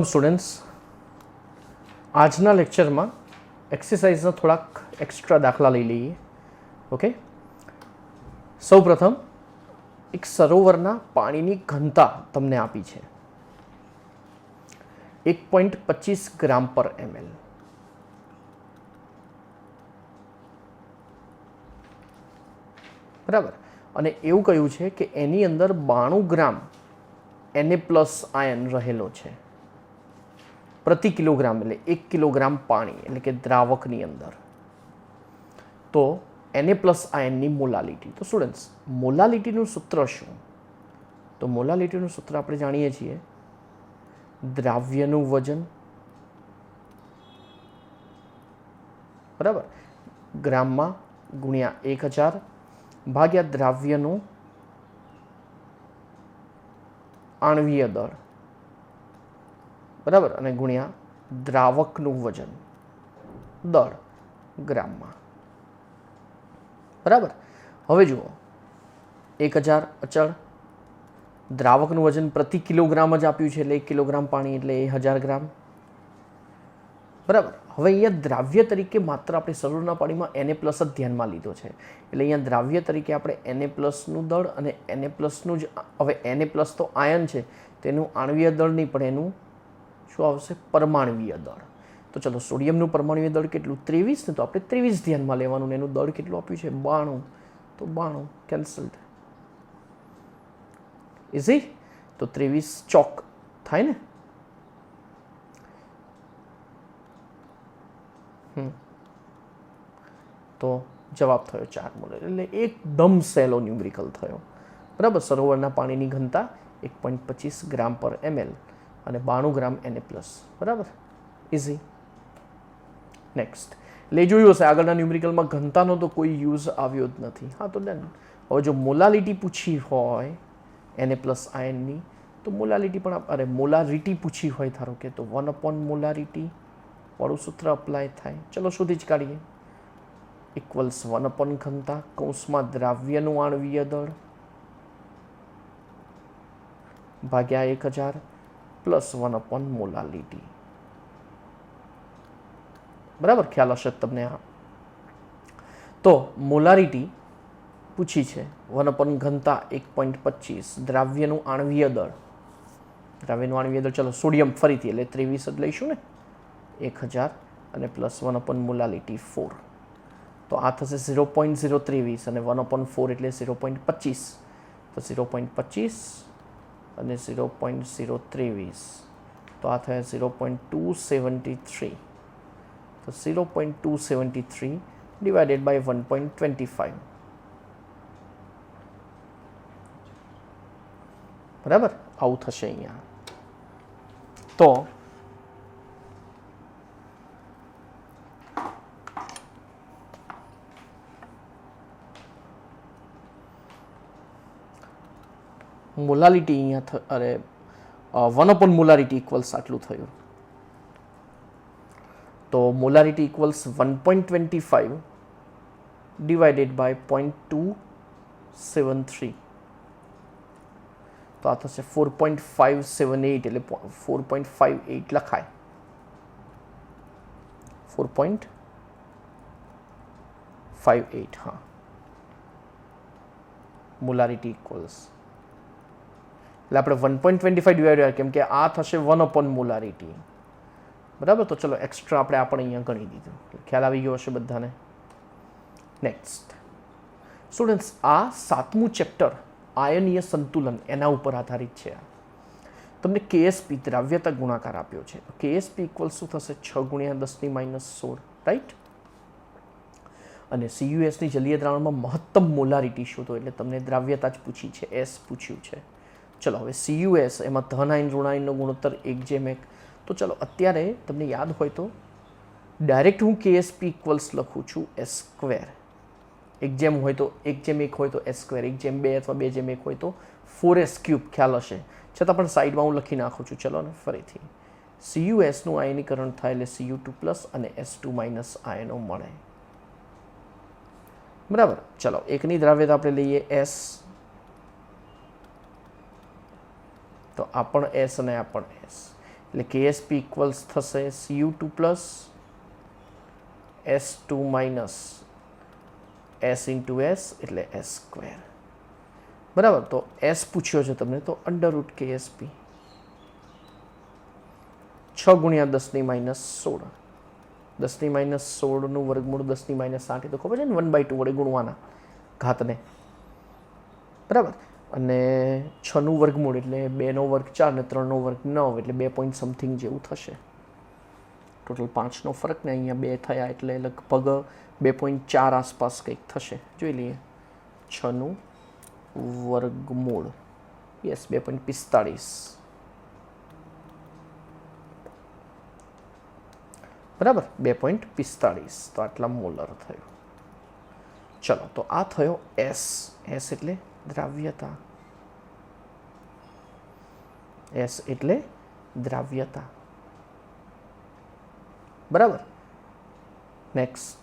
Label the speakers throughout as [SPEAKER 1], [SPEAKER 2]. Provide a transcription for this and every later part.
[SPEAKER 1] Students, આજના લેક્ચરમાં એક્સરસાઇઝના થોડાક એક્સ્ટ્રા દાખલા લઈ લઈએ. ઓકે, સૌપ્રથમ એક સરોવરના પાણીની ઘનતા તમને આપી છે 1.25 ગ્રામ પર ml. બરાબર, અને એવું કહ્યું છે કે એની અંદર 92 ગ્રામ Na+ આયન રહેલો છે પ્રતિ કિલોગ્રામ, એટલે 1 કિલોગ્રામ પાણી એટલે કે દ્રાવકની અંદર. તો Na+ આયનની મોલાલિટી. તો સ્ટુડન્ટ્સ, મોલાલિટીનું સૂત્ર શું? તો મોલાલિટીનું સૂત્ર આપણે જાણીએ છીએ, દ્રાવ્યનું વજન બરાબર ગ્રામમાં ગુણ્યા 1000 ભાગ્યા દ્રાવ્યનું આણ્વીય દળ બરાબર, અને ગુણ્યા દ્રાવકનું વજન દળ ગ્રામમાં. બરાબર, હવે જુઓ 1000 અચળ, દ્રાવકનું વજન પ્રતિ કિલોગ્રામ જ આપ્યું છે, એટલે 1 કિલોગ્રામ પાણી એટલે 1000 ગ્રામ. બરાબર, હવે અહીંયા દ્રાવ્ય તરીકે માત્ર આપણે સરોવરના પાણીમાં Na+ જ ધ્યાનમાં લીધો છે, એટલે અહીંયા દ્રાવ્ય તરીકે આપણે Na+નું દળ અને Na+નું જ, હવે Na+ તો આયન છે તેનું આણ્વીય દળ નહીં, પણ એનું શું આવશે? પરમાણ્વીય દળ. તો ચલો, સોડિયમનું પરમાણ્વીય દળ કેટલું? 23 ને, તો આપણે 23 ધ્યાનમાં લેવાનું. એનું દળ કેટલું આપ્યું છે? 92. તો 92 કેન્સલ્ડ. ઇઝી. તો 23 ચોક થાય ને. તો જવાબ થયો 4 મોલ, એટલે એકદમ સહેલો ન્યુમેરિકલ થયો. બરાબર, સરોવરના પાણીની ઘનતા 1.25 ગ્રામ પર ml અને 92 ગ્રામ Na+. બરાબર, ઇઝી. નેક્સ્ટ, એટલે જોયું હશે આગળના ન્યુમેરિકલમાં ઘનતાનો તો કોઈ યુઝ આવ્યો જ નથી. હા, તો ડન. હવે જો મોલાલિટી પૂછી હોય Na+ આયનની, તો મોલાલિટી પણ, મોલારિટી પૂછી હોય ધારો કે, તો 1/મોલારિટી વાળું સૂત્ર અપ્લાય થાય. ચલો શોધી જ કાઢીએ. ઇક્વલ્સ 1/ ઘનતા કૌંસમાં દ્રાવ્યનું આણ્વીય દળ ભાગ્યા 1000 પ્લસ 1/મોલાલિટી. બરાબર, ખ્યાલ હશે તમને આ. તો મોલારિટી પૂછી છે, 1/ ઘનતા 1.25, દ્રાવ્યનું આણ્વીય દળ, ચલો સોડિયમ ફરીથી એટલે 23 જ લઈશું ને, 1000 અને પ્લસ 1/મોલાલિટી 4. તો આ થશે 0.023 અને 1/4 એટલે 0.25. તો 0.25 અને 0.023, તો આ થયા 0.273. તો 0.273 ડિવાઇડેડ બાય 1.25. બરાબર, આવું થશે અહીંયા. તો મોલાલિટી અહીંયા 1/મોલારિટી ઇક્વલ્સ આટલું થયું. તો મોલારિટી ઇક્વલ્સ 1.25 ડિવાઇડેડ બાય 0.273. તો આ થશે 4.578, એટલે 4.58 લખાય. 4.58, હા, મોલારિટી ઇક્વલ્સ, એટલે આપણે 1.25 ડિવાઇડ, કેમ કે આ થશે 1/મોલારિટી. બરાબર, તો ચલો એક્સ્ટ્રા આપણે અહીંયા ગણી દીધું. ખ્યાલ આવી ગયો હશે બધાને. નેક્સ્ટ સ્ટુડન્ટ્સ, આ 7મું ચેપ્ટર આયનીય સંતુલન એના ઉપર આધારિત છે. તમને KSP દ્રાવ્યતા ગુણાકાર આપ્યો છે. KSP ઇક્વલ શું થશે? 6 × 10⁻16, રાઈટ. અને CuSની જલીય દ્રાવણમાં મહત્તમ મોલારિટી શોધો, એટલે તમને દ્રાવ્યતા જ પૂછી છે, S પૂછ્યું છે. ચલો, હવે CuS એમાં ધન આયન ઋણાયનનો ગુણોત્તર 1:1. તો ચલો, અત્યારે તમને યાદ હોય તો ડાયરેક્ટ હું KSP ઇક્વલ્સ લખું છું S². 1 હોય તો 1:1 હોય તો S², 1:2 અથવા 2:1 હોય તો 4S³ ખ્યાલ હશે. છતાં પણ સાઈડમાં હું લખી નાખું છું. ચલો ને ફરીથી, CuSનું આયનીકરણ થાય એટલે Cu2+ અને S2- આયનો મળે. બરાબર, ચલો એકની દ્રાવ્યતા આપણે લઈએ S, તો આ પણ S અને આ પણ S. એટલે કેએસપી ઇક્વલ્સ થશે Cu2 plus S2 minus S into S એટલે S સ્ક્વેર. બરાબર. તો S પૂછ્યો છે તમને તો અંડર રૂટ કેએસપી 6 ગુણ્યા 10⁻16 10⁻16નું વર્ગમૂળ 10⁻8 એ તો ખબર છે ને 1/2 વડે ગુણવાના ઘાતને. બરાબર. અને 6નું વર્ગમૂળ એટલે 2નો વર્ગ 4 ને 3નો વર્ગ 9 એટલે 2 પોઈન્ટ સમથિંગ જેવું થશે. ટોટલ 5નો ફરક ને અહીંયા 2 થયા એટલે લગભગ 2.4 આસપાસ કંઈક થશે. જોઈ લઈએ. 6નું વર્ગમૂળ યસ 2.45 બરાબર 2.45 તો આટલા મોલર થયું. ચલો તો આ થયો S. S એટલે દ્રાવ્યતા. S એટલે દ્રાવ્યતા. બરાબર. નેક્સ્ટ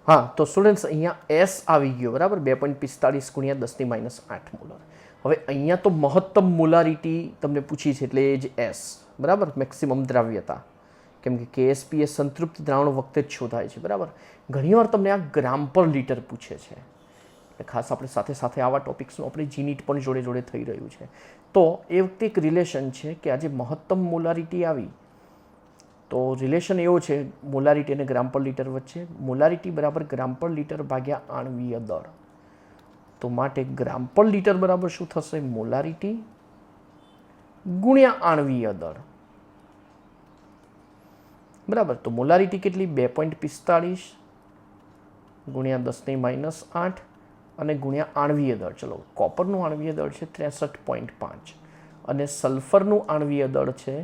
[SPEAKER 1] હા તો સ્ટુડન્ટ્સ અહીંયા S આવી ગયો બરાબર 2.45 ગુણ્યા 10⁻8 મોલર. હવે અહીંયા તો મહત્તમ મોલારિટી તમને પૂછી છે એટલે એ જ S બરાબર મેક્સિમમ દ્રાવ્યતા કેમ કે કેએસપી એ સંતૃપ્ત દ્રાવણ વખતે જ શોધાય છે બરાબર. ઘણીવાર તમને આ ગ્રામ પર લીટર પૂછે છે એટલે ખાસ આપણે સાથે સાથે આવા ટોપિક્સનું આપણે જીનીટ પણ જોડે જોડે થઈ રહ્યું છે. તો એ વખતે એક રિલેશન છે કે આજે મહત્તમ મોલારિટી આવી તો રિલેશન એવો છે મોલારિટી અને ગ્રામ પર લીટર વચ્ચે મોલારિટી બરાબર ગ્રામ પર લીટર ભાગ્યા આણવીય દળ. તો માટે ગ્રામ પર લીટર બરાબર શું થશે મોલારિટી ગુણ્યા આણવીય દળ. બરાબર. તો મોલારિટી કેટલી 2.45 ગુણ્યા 10⁻8 અને ગુણ્યા આણવીય દળ. ચલો કોપરનું આણવીય દળ છે 63.5 અને સલ્ફરનું આણવીય દળ છે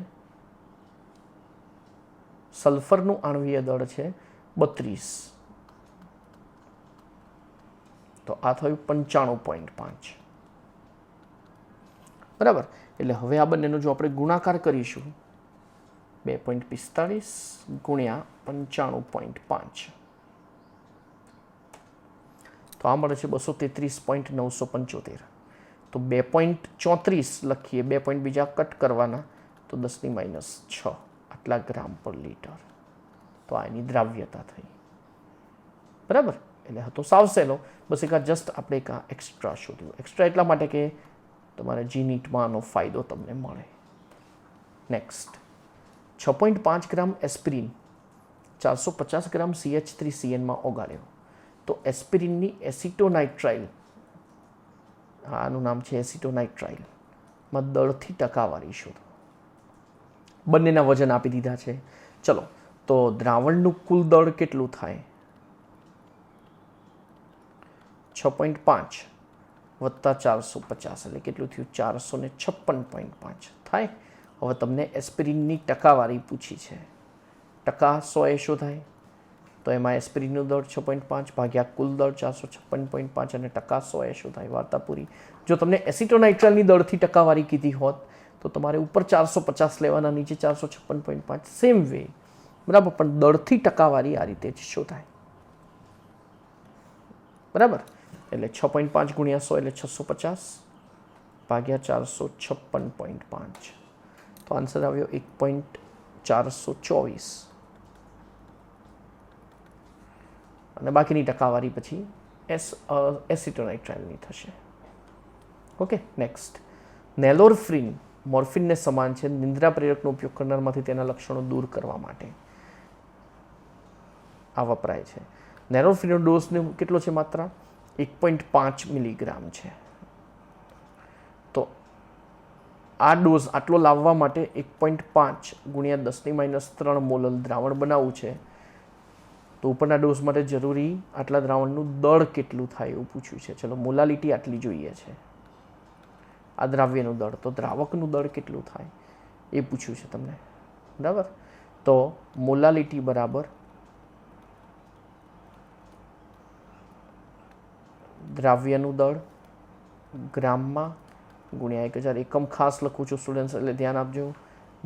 [SPEAKER 1] 32. તો આ થયું 95.5 બરાબર. એટલે હવે આ બંનેનો જો આપણે ગુણાકાર કરીશું 2.45 ગુણ્યા 95.5 તો આ મળે છે 233.975. તો 2.34 લખીએ 2 પોઈન્ટ બીજા કટ કરવાના તો 10⁻6 આટલા ગ્રામ પર લીટર. તો આ એની દ્રાવ્યતા થઈ બરાબર. એટલે હતો સાવ સહેલો બસ એક જસ્ટ આપણે એક એક્સ્ટ્રા શોધ્યું. એક્સ્ટ્રા એટલા માટે કે તમારે જીનીટમાં આનો ફાયદો તમને મળે. નેક્સ્ટ 6.5 ગ્રામ એસ્પિરિન 450 ગ્રામ CH3CNમાં ઓગાળ્યો તો એસ્પિરિનની એસિટોનાઇટ્રાઇલ આનું નામ છે એસિટોનાઇટ્રાઇલમાં દળથી ટકાવારી શોધો. બંનેના વજન આપી દીધા છે. ચલો તો દ્રાવણનું કુલ દળ કેટલું થાય 6.5 વત્તા 450 એટલે કેટલું થયું 456.5 થાય. હવે તમને એસ્પિરિનની ટકાવારી પૂછી છે. ટકા 100 એ શોધાય તો એમાં એસ્પિરિનનું દળ 6.5 ભાગ્યા કુલ દળ 456.5 અને ટકા 100 એ શોધાય. વાર્તા પૂરી. જો તમને એસિટોનાઇટ્રાઇલની દળથી ટકાવારી કીધી હોત તો તમારે ઉપર 450 લેવાના નીચે 456.5 સેમ વે બરાબર. પણ દળથી ટકાવારી આ રીતે જ શોધાય બરાબર. એટલે 6.5 ગુણ્યા 100 એટલે 650 ભાગ્યા 456.5 તો આન્સર આવ્યો 1.424 અને બાકીની ટકાવારી પછી એસિટોનાઇટ્રાઇલની થશે. ઓકે. નેક્સ્ટ નેલોરફ્રીન મોર્ફિનને સમાન છે. નિંદ્રા પ્રેરકનો ઉપયોગ કરનારમાંથી તેના લક્ષણો દૂર કરવા માટે આ વપરાય છે. નેલોરફ્રીનનો ડોઝ કેટલો છે માત્રા 1.5 મિલીગ્રામ છે. તો આ ડોઝ આટલો લાવવા માટે 1.5 ગુણ્યા 10⁻³ મોલર દ્રાવણ બનાવવું છે. તો ઉપરના ડોઝ માટે જરૂરી આટલા દ્રાવણનું દળ કેટલું થાય એવું પૂછ્યું છે. ચલો મોલાલિટી આટલી જોઈએ છે આ દ્રાવ્યનું દળ. તો દ્રાવકનું દળ કેટલું થાય એ પૂછ્યું છે તમને બરાબર. તો મોલાલિટી બરાબર દ્રાવ્યનું દળ ગ્રામમાં ગુણ્યા 1000. એકમ ખાસ લખું છું સ્ટુડન્ટ્સ એટલે ધ્યાન આપજો.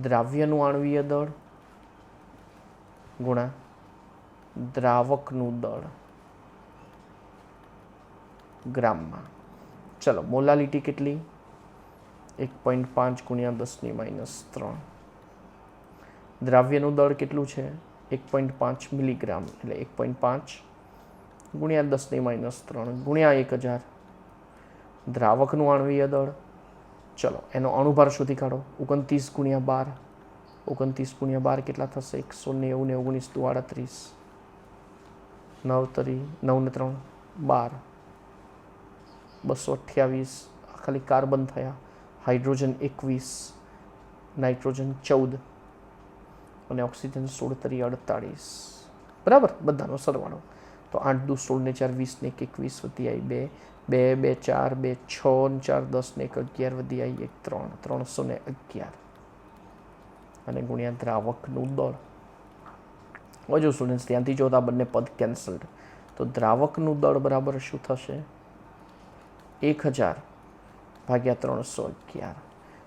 [SPEAKER 1] દ્રાવ્યનું આણવીય દળ ગુણ્યા દ્રાવકનું દળ ગ્રામમાં ચલો મોલાલિટી કેટલી 1.5 ગુણ્યા 10⁻3. દ્રાવ્યનું દળ કેટલું છે 1.5 મિલીગ્રામ એટલે 1.5 ગુણ્યા 10⁻3 ગુણ્યા 1000. દ્રાવકનું આણ્વીય દળ ચલો એનો અણુભાર શોધી કાઢો 29 ગુણ્યા 12. 29 ગુણ્યા 12 કેટલા થશે 190 ને 19 દુ 38. 9 તરી 9 ને 3 12. 228 ખાલી કાર્બન થયા. હાઇડ્રોજન 21, નાઇટ્રોજન 14 અને ઓક્સિજન 16 તરી 48. બરાબર, બધાનો સરવાળો તો 8 દુ 16 ને 4 20 ને 21 વધી આવી 2 2 4 2 6 ને 4 10 ને 11 વધી આવી 1 3 311 અને ગુણ્યા દ્રાવકનું દળ. હવે જો સ્ટુડન્ટ્સ ત્યાંથી જોતા બંને પદ કેન્સલ્ડ તો દ્રાવકનું દળ બરાબર શું થશે 1000 ભાગ્યા 311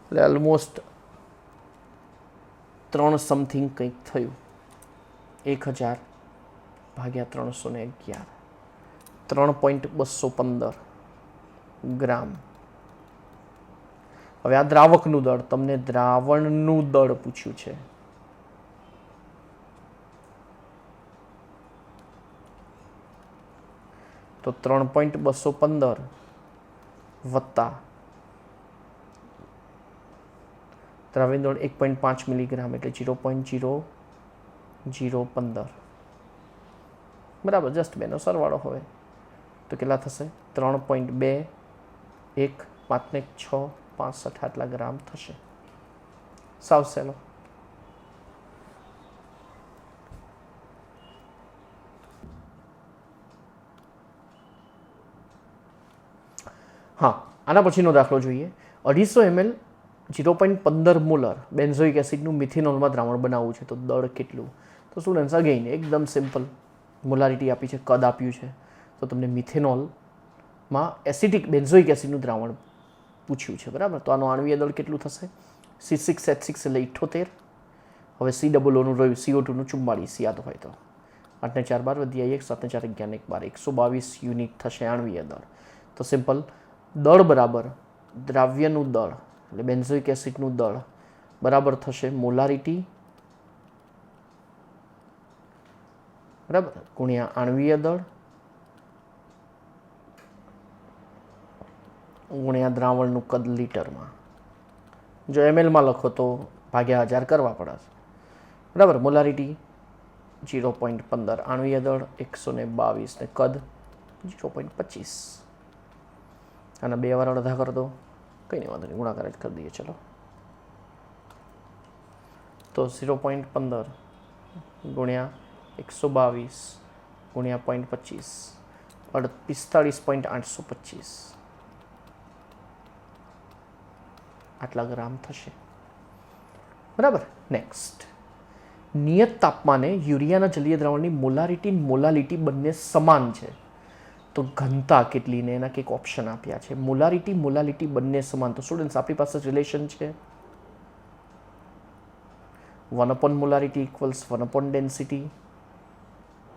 [SPEAKER 1] એટલે ઓલમોસ્ટ 3 સમથિંગ કંઈક થયું 1000 ભાગ્યા 311 3.215 ગ્રામ. હવે આ દ્રાવકનું દળ, તમને દ્રાવણનું દળ પૂછ્યું છે. તો 3.215 વત્તા દ્રાવ્યનું દળ 1.5 મિલીગ્રામ એટલે 0.0015. બરાબર, જસ્ટ બેનો સરવાળો હોય તો કેટલા થશે 3.2 1 5 ને 6 65 આટલા ગ્રામ થશે. સાવ સહેલો. હા, આના પછીનો દાખલો જોઈએ. 250 ml 0.15 મોલર બેન્ઝોઇક એસિડનું મિથેનોલમાં દ્રાવણ બનાવવું છે તો દળ કેટલું? તો સ્ટુડન્ટ્સ અગેઇન એકદમ સિમ્પલ. મોલારિટી આપી છે, કદ આપ્યું છે, તો તમને મિથેનોલમાં એસિડિક બેન્ઝોઇક એસિડનું દ્રાવણ પૂછ્યું છે. બરાબર, તો આનો આણ્વીય દળ કેટલું થશે C6H6 એટલે 78. હવે COOનું રહ્યું CO2 નું 44 યાદ હોય તો 8 ને 4 12 વધી 1 7 ને 4 11 1 12 122 યુનિટ થશે આણ્વીય દળ. તો સિમ્પલ દળ બરાબર દ્રાવ્યનું દળ એટલે બેન્ઝોઇક એસિડનું દળ બરાબર થશે મોલારિટી બરાબર ગુણ્યા આણ્વીય દળ ગુણ્યા દ્રાવણનું કદ લીટરમાં. જો mlમાં લખો તો ભાગ્યા 1000 કરવા પડે. બરાબર, મોલારિટી 0.15, આણ્વીય દળ 122 ને કદ 0.25. આના 2 વાર અડધા કરી દો, કંઈ નહીં વાંધો નહીં, ગુણાકાર જ કરી દઈએ. ચલો, તો 0.15 ગુણ્યા 122 ગુણ્યા 0.25 45.825 આટલા ગ્રામ થશે. બરાબર, નેક્સ્ટ. નિયત તાપમાને યુરિયાના જલીય દ્રાવણની મોલાલિટી બંને સમાન છે તો ઘનતા કેટલી ને એના કંઈક ઓપ્શન આપ્યા છે. મોલાલિટી બંને સમાન, તો સ્ટુડન્ટ્સ આપણી પાસે રિલેશન છે 1 મોલારિટી ઇક્વલ્સ 1 ડેન્સિટી.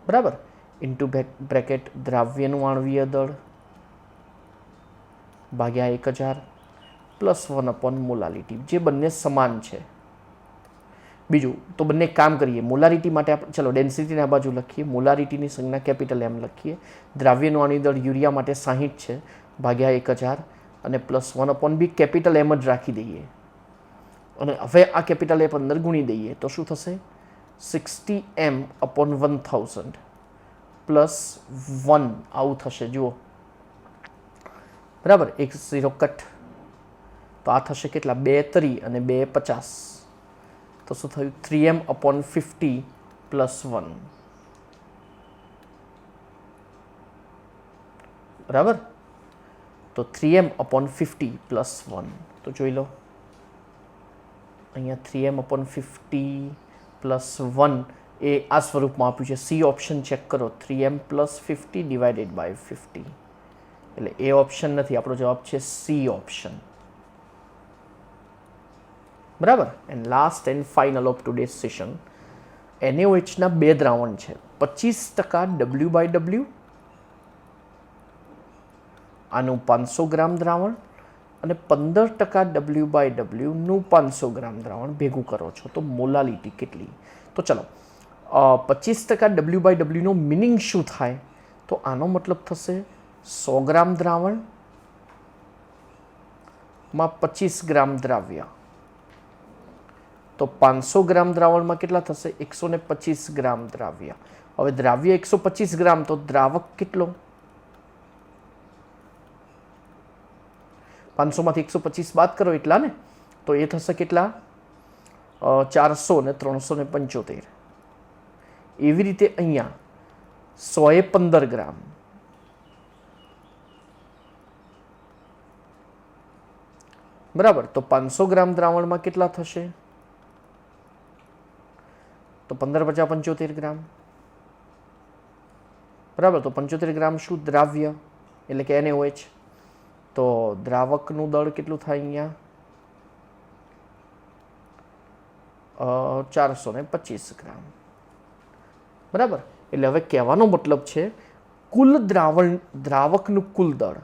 [SPEAKER 1] બરાબર, ઇન્ટુ બ્રેકેટ દ્રાવ્યનું આણ્વીય દળ ભાગ્યા 1000 પ્લસ 1 મોલાલિટી, જે બંને સમાન છે. બીજું તો બંને કામ કરીએ. મોલારિટી માટે ચલો ડેન્સિટીને આ બાજુ લખીએ, મોલારિટીની સંજ્ઞા કેપિટલ M લખીએ. દ્રાવ્યનું આણ્વીય દળ યુરિયા માટે 60 છે ભાગ્યા 1000 અને પ્લસ 1/b કેપિટલ M જ રાખી દઈએ અને હવે આ કેપિટલ M અંદર ગુણી દઈએ તો શું થશે 60m/1000 પ્લસ 1 આવું થશે. જુઓ, બરાબર, 1 0 કટ તો આ થશે કેટલા 2 3 અને 2 50 તો શું થયું 3m/50 પ્લસ 1. બરાબર, તો 3m/50 પ્લસ 1 તો જોઈ લો અહીંયા 3m/50 પ્લસ 1 એ આ સ્વરૂપમાં આપ્યું છે. સી ઓપ્શન ચેક કરો 3m+50 ડિવાઇડેડ બાય 50 એટલે એ ઓપ્શન નથી, આપણો જવાબ છે સી ઓપ્શન. બરાબર, and last and final of today session. NaOHના 2 દ્રાવણ છે 25% W/W આનું 500 ગ્રામ દ્રાવણ અને 15% W/W નું 500 ગ્રામ દ્રાવણ ભેગું કરો છો તો મોલાલિટી કેટલી? તો ચલો 25% W/W નો મિનિંગ શું થાય? તો આનો મતલબ થશે 100 ગ્રામ દ્રાવણ માં 25 ગ્રામ દ્રાવ્ય, તો 500 ગ્રામ દ્રાવણમાં કેટલા થશે? 125 ગ્રામ દ્રાવ્ય. હવે દ્રાવ્ય 125 ગ્રામ, તો દ્રાવક કેટલો? 500 માંથી 125 બાદ કરો એટલા ને, તો એ થશે કેટલા? 400 ને 375. એવી રીતે અહીંયા 115 ગ્રામ, બરાબર. તો 500 ગ્રામ દ્રાવણમાં કેટલા થશે? તો 15 × 5 = 75 ગ્રામ, બરાબર. તો 75 ગ્રામ શું? દ્રાવ્ય એટલે કે NaOH. તો દ્રાવકનું દળ કેટલું થાય અહીંયા? 425 ગ્રામ, બરાબર. એટલે હવે કહેવાનો મતલબ છે કુલ દ્રાવકનું કુલ દળ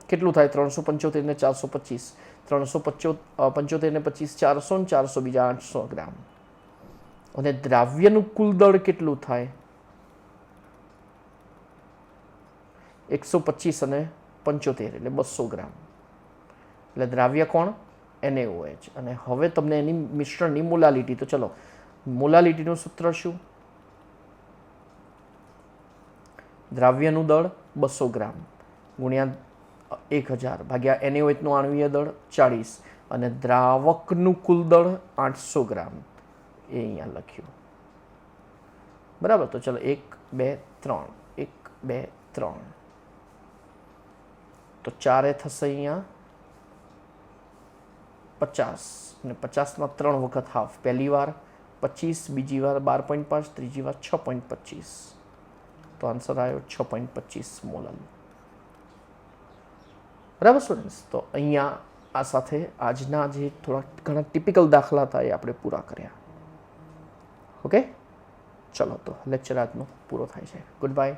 [SPEAKER 1] કેટલું થાય? 375 ને 425, 375 ને 25 400 ને 400 બીજા 800 ગ્રામ. અને દ્રાવ્યનું કુલ દળ કેટલું થાય? 125 અને 75 એટલે 200 ગ્રામ. એટલે દ્રાવ્ય કોણ? NaOH. અને હવે તમને એની મિશ્રણની મોલાલિટી. તો ચલો મોલાલિટીનું સૂત્ર શું? દ્રાવ્યનું દળ 200 ગ્રામ ગુણ્યા 1000 ભાગ્યા NaOH નું આણ્વીય દળ 40 અને દ્રાવકનું કુલ દળ 800 ગ્રામ, એ અહીંયા લખ્યું, બરાબર. તો ચલો 1 2 3 1 2 3, તો 4 થશે અહીંયા 50 અને 50માં 3 વખત હાફ. પહેલી વાર 25, બીજી વાર 12.5, ત્રીજી વાર 6.25. તો આન્સર આવ્યો 6.25 મોલલ, બરાબર સ્ટુડન્ટ્સ. તો અહીંયા આ સાથે આજના જે થોડા ઘણા ટિપિકલ દાખલા હતા એ આપણે પૂરા કર્યા. ઓકે, ચલો તો લેક્ચર આજનો પૂરો થાય છે. Good bye.